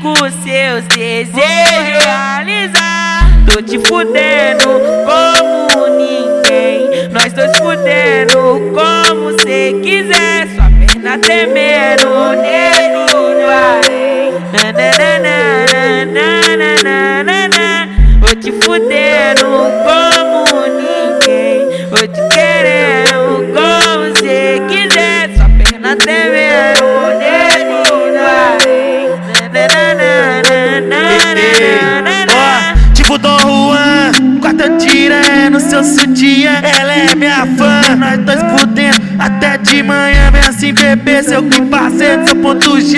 com seus desejos realizar. Tô te fudendo como ninguém, nós dois fudendo como cê quiser. Sua perna tremendo, nego no além. Vou te fudendo como ninguém, vou te querendo como cê quiser. Sua perna tremendo, nego no além. Tipo Dom Juan, quarta tira no seu sutiã. Ela é minha fã, nós dois fudendo até de manhã. Vem assim, bebê, seu que parceiro, seu ponto G.